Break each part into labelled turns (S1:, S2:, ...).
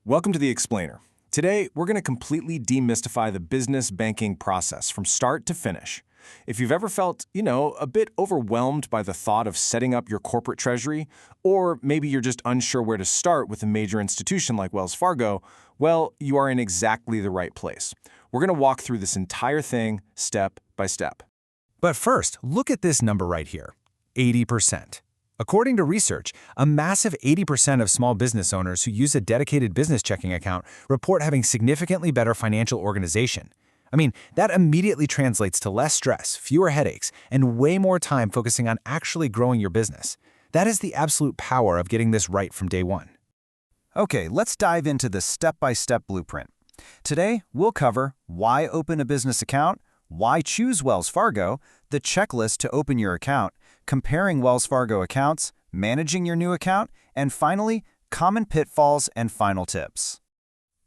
S1: Welcome to The Explainer. Today, we're going to completely demystify the business banking process from start to finish. If you've ever felt, a bit overwhelmed by the thought of setting up your corporate treasury, or maybe you're just unsure where to start with a major institution like Wells Fargo, well, you are in exactly the right place. We're going to walk through this entire thing step by step.
S2: But first, look at this number right here, 80%. According to research, a massive 80% of small business owners who use a dedicated business checking account report having significantly better financial organization. I mean, that immediately translates to less stress, fewer headaches, and way more time focusing on actually growing your business. That is the absolute power of getting this right from day one.
S3: Okay, let's dive into the step-by-step blueprint. Today, we'll cover why open a business account, why choose Wells Fargo, the checklist to open your account, comparing Wells Fargo accounts, managing your new account, and finally, common pitfalls and final tips.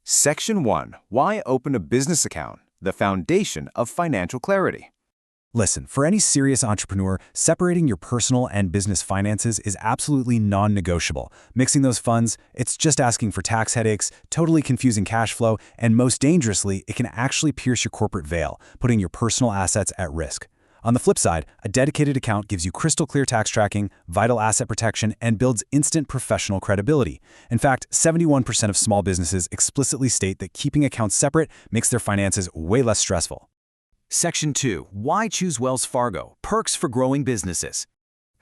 S1: Section 1. Why open a business account? The foundation of financial clarity.
S2: Listen, for any serious entrepreneur, separating your personal and business finances is absolutely non-negotiable. Mixing those funds, it's just asking for tax headaches, totally confusing cash flow, and most dangerously, it can actually pierce your corporate veil, putting your personal assets at risk. On the flip side, a dedicated account gives you crystal clear tax tracking, vital asset protection, and builds instant professional credibility. In fact, 71% of small businesses explicitly state that keeping accounts separate makes their finances way less stressful.
S3: Section 2. Why choose Wells Fargo? Perks for growing businesses.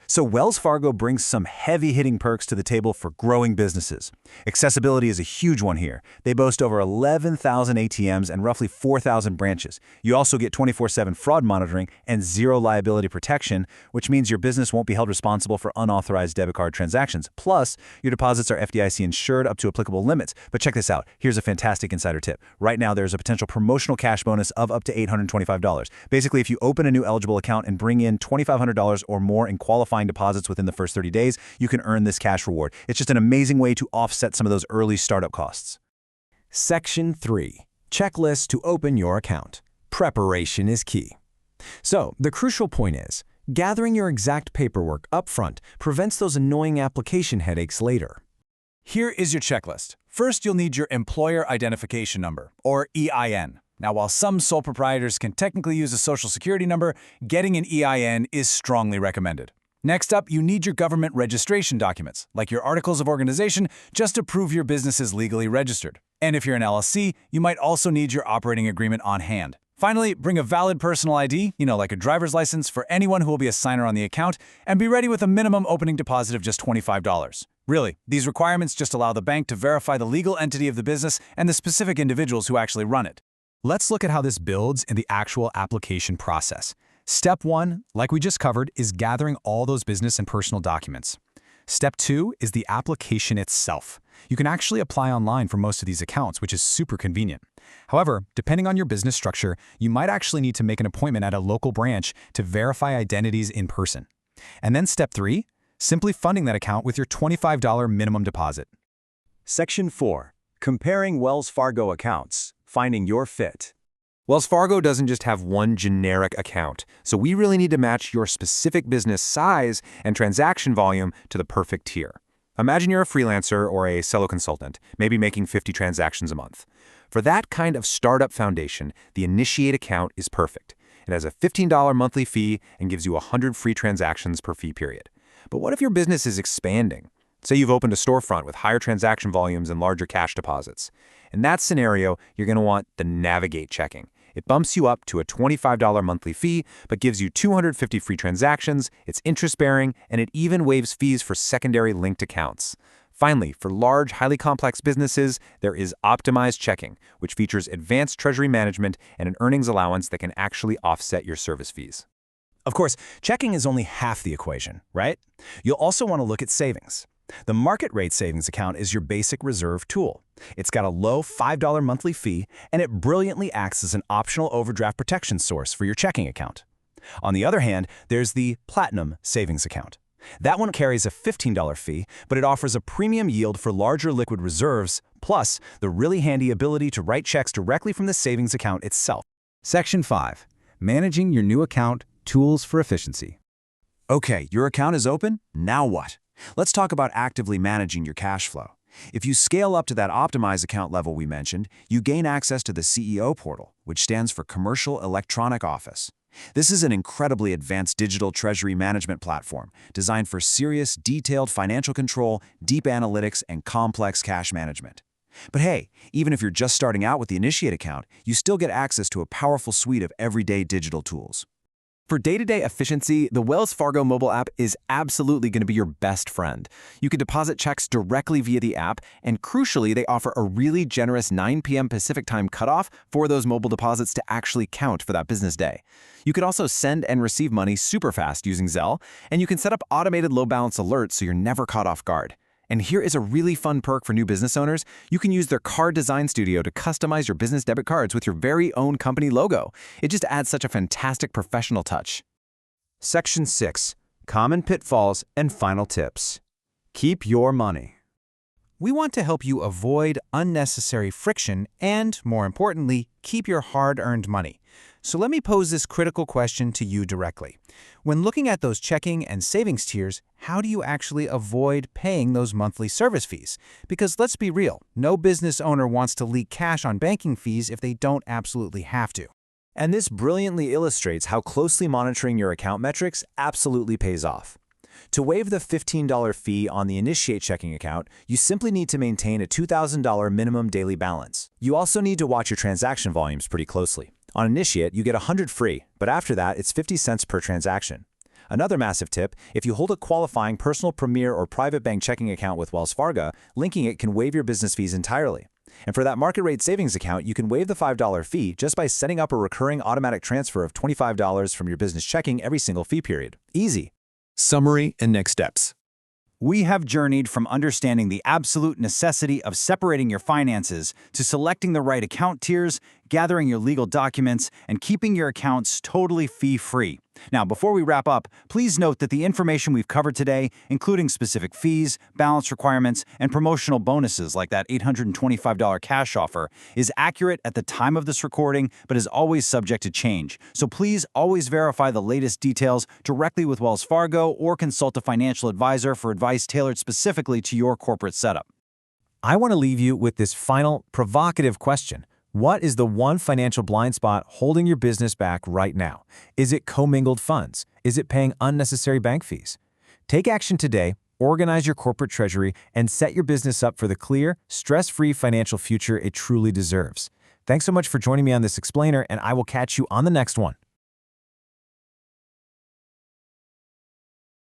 S3: So Wells Fargo brings some heavy-hitting perks to the table for growing businesses. Accessibility is a huge one here. They boast over 11,000 ATMs and roughly 4,000 branches. You also get 24/7 fraud monitoring and zero liability protection, which means your business won't be held responsible for unauthorized debit card transactions. Plus, your deposits are FDIC insured up to applicable limits. But check this out. Here's a fantastic insider tip. Right now, there's a potential promotional cash bonus of up to $825. Basically, if you open a new eligible account and bring in $2,500 or more in qualifying deposits within the first 30 days, you can earn this cash reward. It's just an amazing way to offset some of those early startup costs.
S2: Section 3. Checklist to open your account. Preparation is key. So, the crucial point is, gathering your exact paperwork up front prevents those annoying application headaches later.
S1: Here is your checklist. First, you'll need your Employer Identification Number, or EIN. Now, while some sole proprietors can technically use a Social Security number, getting an EIN is strongly recommended. Next up, you need your government registration documents, like your articles of organization, just to prove your business is legally registered. And if you're an LLC, you might also need your operating agreement on hand. Finally, bring a valid personal ID, like a driver's license for anyone who will be a signer on the account, and be ready with a minimum opening deposit of just $25. Really, these requirements just allow the bank to verify the legal entity of the business and the specific individuals who actually run it.
S2: Let's look at how this builds in the actual application process. Step 1, like we just covered, is gathering all those business and personal documents. Step 2 is the application itself. You can actually apply online for most of these accounts, which is super convenient. However, depending on your business structure, you might actually need to make an appointment at a local branch to verify identities in person. And then step 3, simply funding that account with your $25 minimum deposit.
S3: Section 4. Comparing Wells Fargo accounts. Finding your fit.
S1: Wells Fargo doesn't just have one generic account, so we really need to match your specific business size and transaction volume to the perfect tier. Imagine you're a freelancer or a solo consultant, maybe making 50 transactions a month. For that kind of startup foundation, the Initiate account is perfect. It has a $15 monthly fee and gives you 100 free transactions per fee period. But what if your business is expanding? Say you've opened a storefront with higher transaction volumes and larger cash deposits. In that scenario, you're going to want the Navigate checking. It bumps you up to a $25 monthly fee, but gives you 250 free transactions, it's interest-bearing, and it even waives fees for secondary linked accounts. Finally, for large, highly complex businesses, there is Optimized Checking, which features advanced treasury management and an earnings allowance that can actually offset your service fees.
S2: Of course, checking is only half the equation, right? You'll also want to look at savings. The market rate savings account is your basic reserve tool. It's got a low $5 monthly fee, and it brilliantly acts as an optional overdraft protection source for your checking account. On the other hand, there's the Platinum savings account. That one carries a $15 fee, but it offers a premium yield for larger liquid reserves, plus the really handy ability to write checks directly from the savings account itself. Section 5. Managing your new account, tools for efficiency.
S3: Okay, your account is open. Now what? Let's talk about actively managing your cash flow. If you scale up to that optimized account level we mentioned, you gain access to the CEO portal, which stands for Commercial Electronic Office. This is an incredibly advanced digital treasury management platform designed for serious, detailed financial control, deep analytics, and complex cash management. But hey, even if you're just starting out with the Initiate account, you still get access to a powerful suite of everyday digital tools.
S2: For day-to-day efficiency, the Wells Fargo mobile app is absolutely going to be your best friend. You can deposit checks directly via the app, and crucially, they offer a really generous 9 p.m. Pacific time cutoff for those mobile deposits to actually count for that business day. You can also send and receive money super fast using Zelle, and you can set up automated low balance alerts so you're never caught off guard. And here is a really fun perk for new business owners. You can use their card design studio to customize your business debit cards with your very own company logo. It just adds such a fantastic professional touch.
S3: Section 6. Common Pitfalls and Final Tips. Keep your money.
S4: We want to help you avoid unnecessary friction and, more importantly, keep your hard-earned money. So let me pose this critical question to you directly. When looking at those checking and savings tiers, how do you actually avoid paying those monthly service fees? Because let's be real, no business owner wants to leak cash on banking fees if they don't absolutely have to.
S3: And this brilliantly illustrates how closely monitoring your account metrics absolutely pays off. To waive the $15 fee on the Initiate checking account, you simply need to maintain a $2,000 minimum daily balance. You also need to watch your transaction volumes pretty closely. On Initiate, you get 100 free, but after that, it's 50 cents per transaction. Another massive tip, if you hold a qualifying personal premier or private bank checking account with Wells Fargo, linking it can waive your business fees entirely. And for that market rate savings account, you can waive the $5 fee just by setting up a recurring automatic transfer of $25 from your business checking every single fee period. Easy.
S1: Summary and next steps.
S3: We have journeyed from understanding the absolute necessity of separating your finances to selecting the right account tiers, gathering your legal documents, and keeping your accounts totally fee-free. Now, before we wrap up, please note that the information we've covered today, including specific fees, balance requirements, and promotional bonuses like that $825 cash offer, is accurate at the time of this recording, but is always subject to change. So please always verify the latest details directly with Wells Fargo or consult a financial advisor for advice tailored specifically to your corporate setup.
S2: I want to leave you with this final, provocative question. What is the one financial blind spot holding your business back right now? Is it commingled funds? Is it paying unnecessary bank fees? Take action today, organize your corporate treasury, and set your business up for the clear, stress-free financial future it truly deserves. Thanks so much for joining me on this explainer, and I will catch you on the next one.